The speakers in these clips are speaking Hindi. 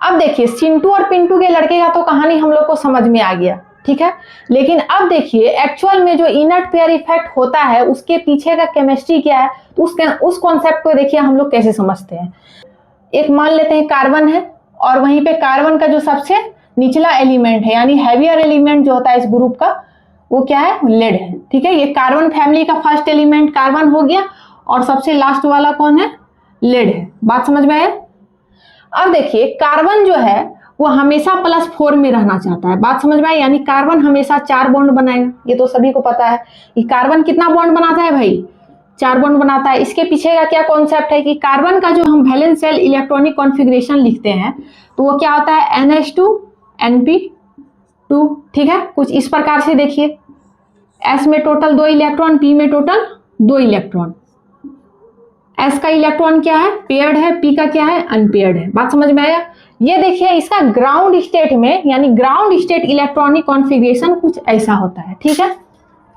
अब देखिए चिंटू और पिंटू के लड़के का तो कहानी हम लोग को समझ में आ गया, ठीक है। लेकिन अब देखिए एक्चुअल में जो इनर्ट पेयर इफेक्ट होता है उसके पीछे का केमिस्ट्री क्या है, तो उस कॉन्सेप्ट को देखिए हम लोग कैसे समझते हैं। एक मान लेते हैं कार्बन है और वहीं पे कार्बन का जो सबसे निचला एलिमेंट है यानी हैवियर एलिमेंट जो होता है इस ग्रुप का वो क्या है, लेड है, ठीक है। ये कार्बन फैमिली का फर्स्ट एलिमेंट कार्बन हो गया और सबसे लास्ट वाला कौन है, लेड है। बात समझ में आया। अब देखिए कार्बन जो है वो हमेशा +4 में रहना चाहता है। बात समझ में आई, यानी कार्बन हमेशा 4 बॉन्ड बनाएगा। ये तो सभी को पता है कि कार्बन कितना बॉन्ड बनाता है भाई, 4 बॉन्ड बनाता है। इसके पीछे का क्या कॉन्सेप्ट है कि कार्बन का जो हम वैलेंस शेल इलेक्ट्रॉनिक कॉन्फ़िगरेशन लिखते हैं तो वो क्या होता है, NH2 NP2, ठीक है। कुछ इस प्रकार से देखिए, S में टोटल 2 इलेक्ट्रॉन, P में टोटल 2 इलेक्ट्रॉन। S का इलेक्ट्रॉन क्या है, पेयर्ड है, P का क्या है, अनपेयर्ड है। बात समझ में आया। ये देखिए इसका ग्राउंड स्टेट में यानी ग्राउंड स्टेट इलेक्ट्रॉनिक कॉन्फ़िगरेशन कुछ ऐसा होता है, ठीक है।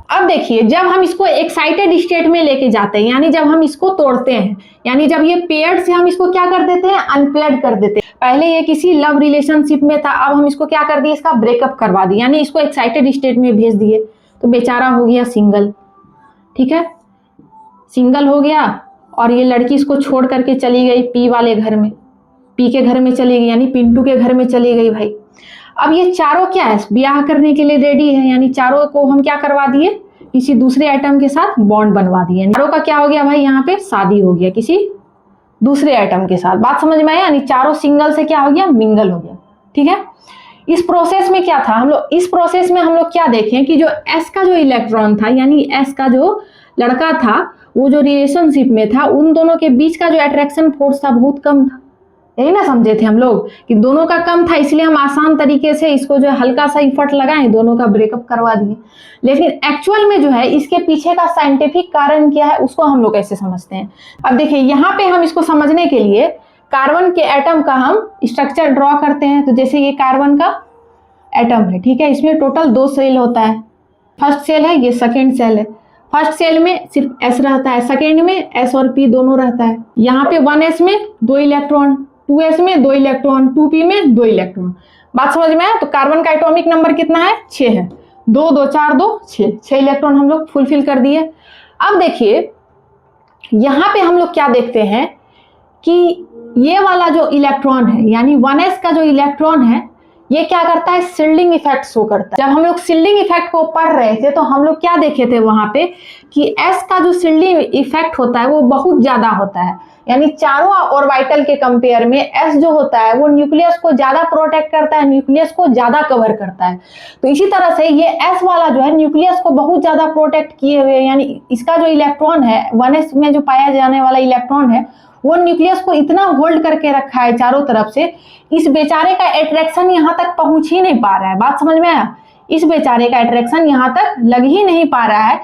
अब देखिए जब हम इसको एक्साइटेड स्टेट में लेके जाते हैं यानी जब हम इसको तोड़ते हैं, यानी जब ये पेयर्ड से हम इसको क्या कर देते हैं, अनपेयर्ड कर देते हैं। पहले ये किसी लव रिलेशनशिप में था, अब हम इसको क्या कर दिए, इसका ब्रेकअप करवा दिए, यानी इसको एक्साइटेड स्टेट में भेज दिए तो बेचारा हो गया सिंगल, ठीक है। सिंगल हो गया और ये लड़की इसको छोड़ करके चली गई पी वाले घर में, पी के घर में चली गई यानी पिंटू के घर में चली गई भाई। अब ये चारों क्या है, ब्याह करने के लिए रेडी है, यानी चारों को हम क्या करवा दिए, किसी दूसरे आइटम के साथ बॉन्ड बनवा दिए। चारों का क्या हो गया भाई, यहाँ पे शादी हो गया किसी दूसरे आइटम के साथ। बात समझ में आया, यानी चारों सिंगल से क्या हो गया, मिंगल हो गया, ठीक है। इस प्रोसेस में क्या था, हम लोग इस प्रोसेस में हम लोग क्या देखें कि जो S का जो इलेक्ट्रॉन था यानी S का जो लड़का था वो जो रिलेशनशिप में था उन दोनों के बीच का जो अट्रैक्शन फोर्स था बहुत कम था। यही ना समझे थे हम लोग कि दोनों का कम था, इसलिए हम आसान तरीके से इसको जो हल्का सा इफर्ट लगाएं दोनों का ब्रेकअप करवा दिए। लेकिन एक्चुअल में जो है इसके पीछे का साइंटिफिक कारण क्या है उसको हम लोग कैसे समझते हैं। अब देखिए यहाँ पे हम इसको समझने के लिए कार्बन के एटम का हम स्ट्रक्चर ड्रॉ करते हैं। तो जैसे ये कार्बन का एटम है, ठीक है, इसमें टोटल 2 सेल होता है। फर्स्ट सेल है, ये सेकेंड सेल है। फर्स्ट सेल में सिर्फ S रहता है, सेकेंड में S और P दोनों रहता है। यहाँ पे 1S में 2 इलेक्ट्रॉन, 2S में 2 इलेक्ट्रॉन, 2P में 2 इलेक्ट्रॉन। बात समझ में आया। तो कार्बन का एटॉमिक नंबर कितना है, 6 है। 2 2 4 2 6 इलेक्ट्रॉन हम लोग फुलफिल कर दिए। अब देखिए यहाँ पे हम लोग क्या देखते हैं कि ये वाला जो इलेक्ट्रॉन है यानी 1S का जो इलेक्ट्रॉन है ये क्या करता है, शिल्डिंग इफेक्ट शो करता है। जब हम लोग शिल्डिंग इफेक्ट को पढ़ रहे थे तो हम लोग क्या देखे थे वहां पे कि S का जो शिल्डिंग इफेक्ट होता है वो बहुत ज्यादा होता है, यानी चारों ऑर्बिटल के कंपेयर में S जो होता है वो न्यूक्लियस को ज्यादा प्रोटेक्ट करता है, न्यूक्लियस को ज्यादा कवर करता है। तो इसी तरह से ये S वाला जो है न्यूक्लियस को बहुत ज्यादा प्रोटेक्ट किए हुए, यानी इसका जो इलेक्ट्रॉन है 1S में जो पाया जाने वाला इलेक्ट्रॉन है वो न्यूक्लियस को इतना होल्ड करके रखा है चारों तरफ से, इस बेचारे का अट्रैक्शन यहाँ तक पहुंच ही नहीं पा रहा है। बात समझ में आया, इस बेचारे का अट्रैक्शन यहाँ तक लग ही नहीं पा रहा है,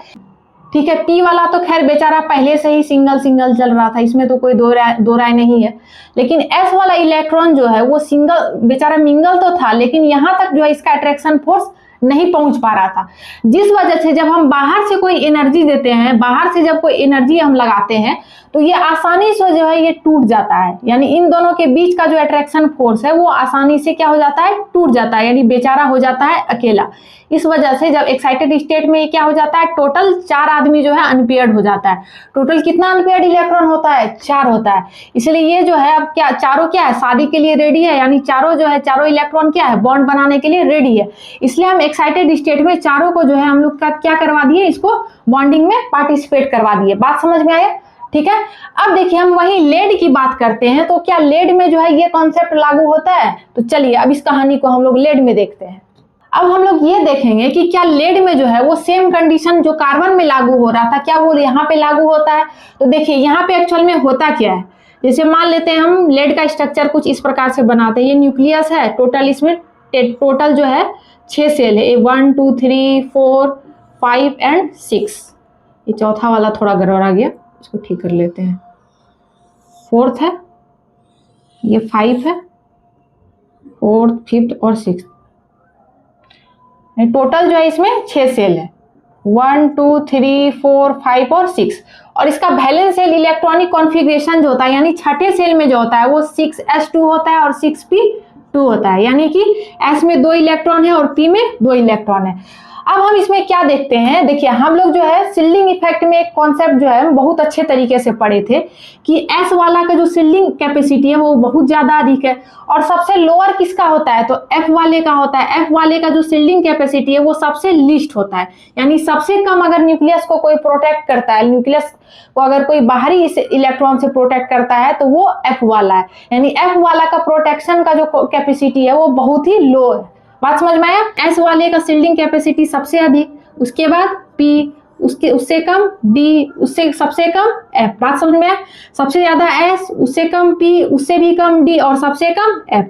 ठीक है। P वाला तो खैर बेचारा पहले से ही सिंगल सिंगल चल रहा था, इसमें तो कोई दो राय नहीं है। लेकिन S वाला इलेक्ट्रॉन जो है वो सिंगल बेचारा मिंगल तो था लेकिन यहाँ तक जो है इसका अट्रैक्शन फोर्स नहीं पहुंच पा रहा था, जिस वजह से जब हम बाहर से कोई एनर्जी देते हैं, बाहर से जब कोई एनर्जी हम लगाते हैं तो ये आसानी से जो है ये टूट जाता है, यानी इन दोनों के बीच का जो अट्रैक्शन फोर्स है वो आसानी से क्या हो जाता है, टूट जाता है, यानी बेचारा हो जाता है अकेला। इस वजह से जब एक्साइटेड स्टेट में क्या हो जाता है, टोटल 4 आदमी जो है अनपेयर्ड हो जाता है। टोटल कितना अनपेयर्ड इलेक्ट्रॉन होता है, 4 होता है। इसलिए ये जो है अब क्या चारों क्या है, शादी के लिए रेडी है, यानी चारों जो है चारों इलेक्ट्रॉन क्या है, बॉन्ड बनाने के लिए रेडी है। इसलिए हम एक्साइटेड स्टेट में चारों को जो है हम लोग का क्या करवा दिए, इसको बॉन्डिंग में पार्टिसिपेट करवा दिए। बात समझ में आया, ठीक है। अब देखिए हम वही लेड की बात करते हैं तो क्या लेड में जो है ये कॉन्सेप्ट लागू होता है, तो चलिए अब इस कहानी को हम लोग लेड में देखते हैं। अब हम लोग ये देखेंगे कि क्या लेड में जो है वो सेम कंडीशन जो कार्बन में लागू हो रहा था क्या वो यहाँ पे लागू होता है। तो देखिए यहाँ पे एक्चुअल में होता क्या है, जैसे मान लेते हैं हम लेड का स्ट्रक्चर कुछ इस प्रकार से बनाते हैं। ये न्यूक्लियस है, टोटल इसमें टोटल जो है 6 सेल है, 1 2 3 4 5 एंड 6। ये चौथा वाला थोड़ा गड़बड़ा गया, इसको ठीक कर लेते हैं। 4th है, ये 5 है, 4th 5th और 6th। टोटल जो है इसमें 6 सेल है, 1 2 3 4 5 और 6। और इसका वैलेंस सेल इलेक्ट्रॉनिक कॉन्फ़िगरेशन जो होता है यानी छठे सेल में जो होता है वो 6s2 होता है और 6p2 2 होता है, यानी कि S में 2 इलेक्ट्रॉन है और P में 2 इलेक्ट्रॉन है। अब हम इसमें क्या देखते हैं, देखिए हम लोग जो है शिल्डिंग इफेक्ट में एक कॉन्सेप्ट जो है हम बहुत अच्छे तरीके से पढ़े थे कि S वाला का जो शिल्डिंग कैपेसिटी है वो बहुत ज्यादा अधिक है, और सबसे लोअर किसका होता है, तो F वाले का होता है। F वाले का जो शिल्डिंग कैपेसिटी है वो सबसे लीस्ट होता है, यानी सबसे कम अगर न्यूक्लियस को कोई प्रोटेक्ट करता है, न्यूक्लियस को अगर कोई बाहरी इलेक्ट्रॉन से प्रोटेक्ट करता है तो वो F वाला है, यानी F वाला का प्रोटेक्शन का जो कैपेसिटी है वो बहुत ही लो है। बात समझ में आया। S वाले का शिल्डिंग कैपेसिटी सबसे अधिक, उसके बाद P, उससे कम D, उससे सबसे कम F। बात समझ में आया। सबसे ज्यादा S, उससे कम P, उससे भी कम D और सबसे कम F।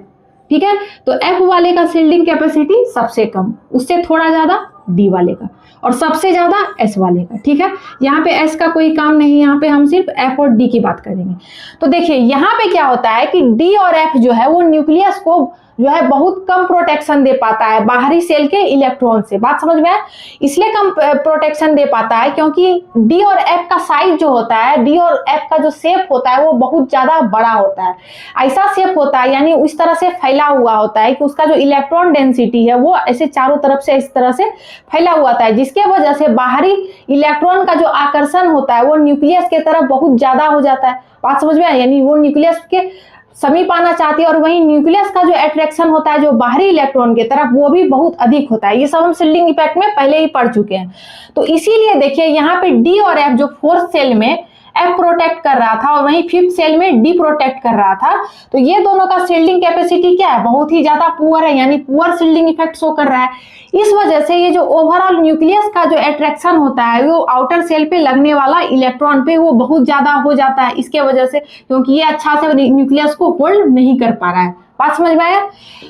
ठीक है, तो F वाले का शिल्डिंग कैपेसिटी सबसे कम, उससे थोड़ा ज्यादा D वाले का, और सबसे ज्यादा S वाले का। ठीक है, यहाँ पे S का कोई काम नहीं, यहाँ पे हम सिर्फ F और D की बात करेंगे। तो देखिए यहाँ पे क्या होता है कि D और F जो है वो न्यूक्लियस को जो है बहुत कम प्रोटेक्शन दे पाता है बाहरी सेल के इलेक्ट्रॉन से। बात समझ में आए, इसलिए कम प्रोटेक्शन दे पाता है क्योंकि D और F का साइज जो होता है, D और F का जो शेप होता है वो बहुत ज्यादा बड़ा होता है। ऐसा शेप होता है, यानी उस तरह से फैला हुआ होता है कि उसका जो इलेक्ट्रॉन डेंसिटी है वो ऐसे चारों तरफ से इस तरह से फैला हुआ होता है, जिसके वजह से बाहरी इलेक्ट्रॉन का जो आकर्षण होता है वो न्यूक्लियस के तरफ बहुत ज्यादा हो जाता है। बात समझ में आए, यानी वो न्यूक्लियस के समीप आना चाहती है, और वहीं न्यूक्लियस का जो अट्रैक्शन होता है जो बाहरी इलेक्ट्रॉन के तरफ वो भी बहुत अधिक होता है। ये सब हम शिल्डिंग इफेक्ट में पहले ही पढ़ चुके हैं। तो इसीलिए देखिए यहाँ पे D और F जो फोर्थ सेल में F प्रोटेक्ट कर रहा था और वहीं फिफ्थ सेल में D प्रोटेक्ट कर रहा था, तो ये दोनों का शिल्डिंग कैपेसिटी क्या है, बहुत ही ज्यादा पुअर है, यानी पुअर शिल्डिंग इफेक्ट शो कर रहा है। इस वजह से ये जो ओवरऑल न्यूक्लियस का जो अट्रैक्शन होता है वो आउटर सेल पे लगने वाला इलेक्ट्रॉन पे वो बहुत ज्यादा हो जाता है, इसके वजह से, क्योंकि ये अच्छा से न्यूक्लियस को होल्ड नहीं कर पा रहा है। बात समझ में आया।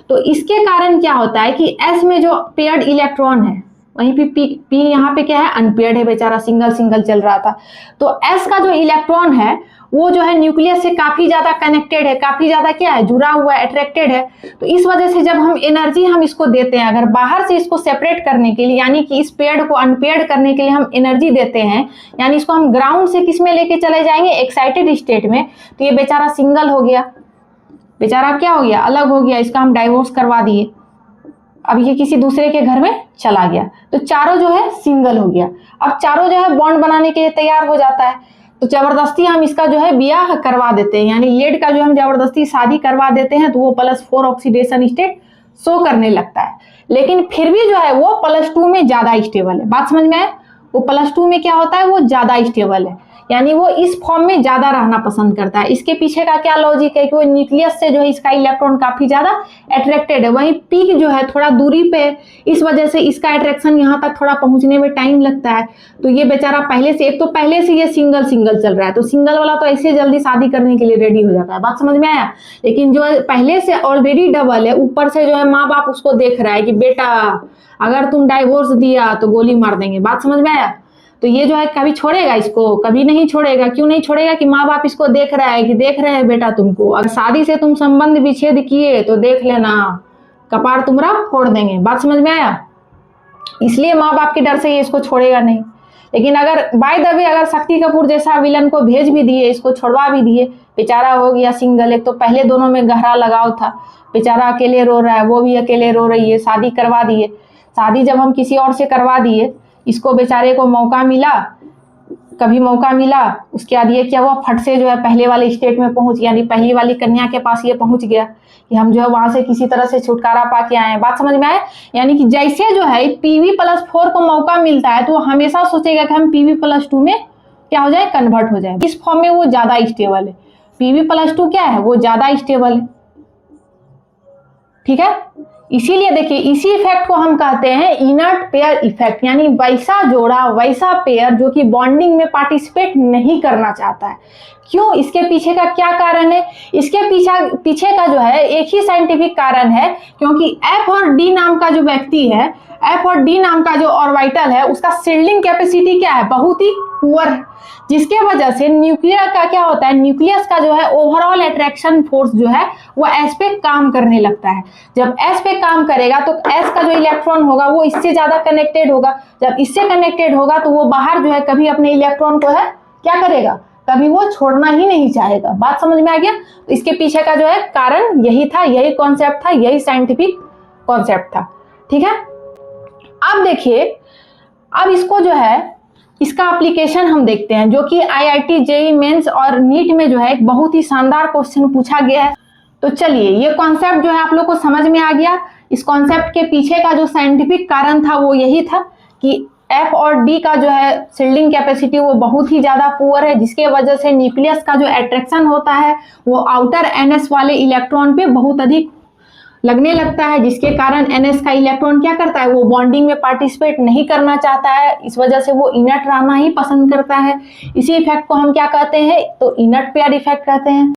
तो इसके कारण क्या होता है कि S में जो पेयर्ड इलेक्ट्रॉन है, वहीं पे P यहाँ पे क्या है, अनपेयर्ड है, बेचारा सिंगल सिंगल चल रहा था। तो S का जो इलेक्ट्रॉन है वो जो है न्यूक्लियस से काफी ज्यादा कनेक्टेड है, काफी ज्यादा क्या है, जुड़ा हुआ है, अट्रैक्टेड है। तो इस वजह से जब हम एनर्जी हम इसको देते हैं, अगर बाहर से इसको सेपरेट करने के लिए, यानी कि इस पेयर्ड को अनपेयर्ड करने के लिए हम एनर्जी देते हैं, यानी इसको हम ग्राउंड से किस में लेके चले जाएंगे, एक्साइटेड स्टेट में, तो ये बेचारा सिंगल हो गया, बेचारा क्या हो गया, अलग हो गया, इसका हम डाइवोर्स करवा दिए, अब ये किसी दूसरे के घर में चला गया, तो चारों जो है सिंगल हो गया। अब चारों जो है बॉन्ड बनाने के लिए तैयार हो जाता है, तो जबरदस्ती हम इसका जो है ब्याह करवा देते हैं, यानी लेड का जो हम जबरदस्ती शादी करवा देते हैं, तो वो +4 ऑक्सीडेशन स्टेट शो करने लगता है। लेकिन फिर भी जो है वो +2 में ज्यादा स्टेबल है। बात समझ में आए, वो +2 में क्या होता है, वो ज्यादा स्टेबल है, यानी वो इस फॉर्म में ज्यादा रहना पसंद करता है। इसके पीछे का क्या लॉजिक है कि वो न्यूक्लियस से जो है इसका इलेक्ट्रॉन काफी ज्यादा अट्रैक्टेड है, वहीं पी जो है थोड़ा दूरी पे है, इस वजह से इसका अट्रैक्शन यहाँ तक थोड़ा पहुंचने में टाइम लगता है। तो ये बेचारा पहले से, एक तो पहले से ये सिंगल सिंगल चल रहा है, तो सिंगल वाला तो ऐसे जल्दी शादी करने के लिए रेडी हो जाता है। बात समझ में आया। लेकिन जो पहले से ऑलरेडी डबल है, ऊपर से जो है माँ बाप उसको देख रहा है कि बेटा अगर तुम डाइवोर्स दिया तो गोली मार देंगे। बात समझ में आया। तो ये जो है कभी छोड़ेगा इसको, कभी नहीं छोड़ेगा। क्यों नहीं छोड़ेगा कि माँ बाप इसको देख रहा है कि देख रहे हैं बेटा तुमको, अगर शादी से तुम संबंध विच्छेद किए तो देख लेना कपार तुम्हारा फोड़ देंगे। बात समझ में आया। इसलिए माँ बाप के डर से ये इसको छोड़ेगा नहीं। लेकिन अगर बाय द वे अगर शक्ति कपूर जैसा विलन को भेज भी दिए, इसको छोड़वा भी दिए, बेचारा हो गया सिंगल। एक तो पहले दोनों में गहरा लगाव था, बेचारा अकेले रो रहा है, वो भी अकेले रो रही है, शादी करवा दिए। शादी जब हम किसी और से करवा दिए, इसको बेचारे को मौका मिला, कभी मौका मिला, उसके बाद ये क्या हुआ, फट से जो है पहले वाले स्टेट में पहुंच गया, यानी पहली वाली कन्या के पास ये पहुंच गया कि हम जो है वहां से किसी तरह से छुटकारा पाके आए हैं। बात समझ में आए। यानी कि जैसे जो है PV+4 को मौका मिलता है तो वो हमेशा सोचेगा कि हम PV+2 में क्या हो जाए, कन्वर्ट हो जाए। इस फॉर्म में वो ज्यादा स्टेबल है। PV+2 क्या है, वो ज्यादा स्टेबल है। ठीक है। इसीलिए देखिए इसी इफेक्ट को हम कहते हैं इनर्ट पेयर इफेक्ट, यानी वैसा जोड़ा, वैसा पेयर जो कि बॉन्डिंग में पार्टिसिपेट नहीं करना चाहता है। क्यों, इसके पीछे का क्या कारण है। इसके पीछे का जो है एक ही साइंटिफिक कारण है, क्योंकि F और D नाम का जो व्यक्ति है, F और D नाम का जो ऑर्बिटल है, उसका शील्डिंग कैपेसिटी क्या है, बहुत ही पुअर है, जिसके वजह से न्यूक्लियर का क्या होता है, न्यूक्लियस का जो है ओवरऑल अट्रैक्शन फोर्स जो है वो S पे काम करने लगता है। जब S पे काम करेगा तो S का जो इलेक्ट्रॉन होगा वो इससे ज्यादा कनेक्टेड होगा। जब इससे कनेक्टेड होगा तो वो बाहर जो है कभी अपने इलेक्ट्रॉन को है क्या करेगा, कभी वो छोड़ना ही नहीं चाहेगा। बात समझ में आ गया? तो इसके पीछे का जो है कारण यही था, यही कॉन्सेप्ट था, यही साइंटिफिक कॉन्सेप्ट था। ठीक है, अब देखिए, अब इसको जो है इसका एप्लीकेशन हम देखते हैं, जो कि IIT JEE मेंस और नीट में जो है एक बहुत ही शानदार क्वेश्चन पूछा गया है। तो चलिए, ये कॉन्सेप्ट जो है आप लोग को समझ में आ गया। इस कॉन्सेप्ट के पीछे का जो साइंटिफिक कारण था वो यही था कि F और D का जो है शील्डिंग कैपेसिटी वो बहुत ही ज्यादा पुअर है, जिसके वजह से न्यूक्लियस का जो अट्रैक्शन होता है वो आउटर NS वाले इलेक्ट्रॉन पे बहुत अधिक लगने लगता है, जिसके कारण NS का इलेक्ट्रॉन क्या करता है, वो बॉन्डिंग में पार्टिसिपेट नहीं करना चाहता है। इस वजह से वो इनर्ट रहना ही पसंद करता है। इसी इफेक्ट को हम क्या कहते हैं, तो इनर्ट पेयर इफेक्ट कहते हैं।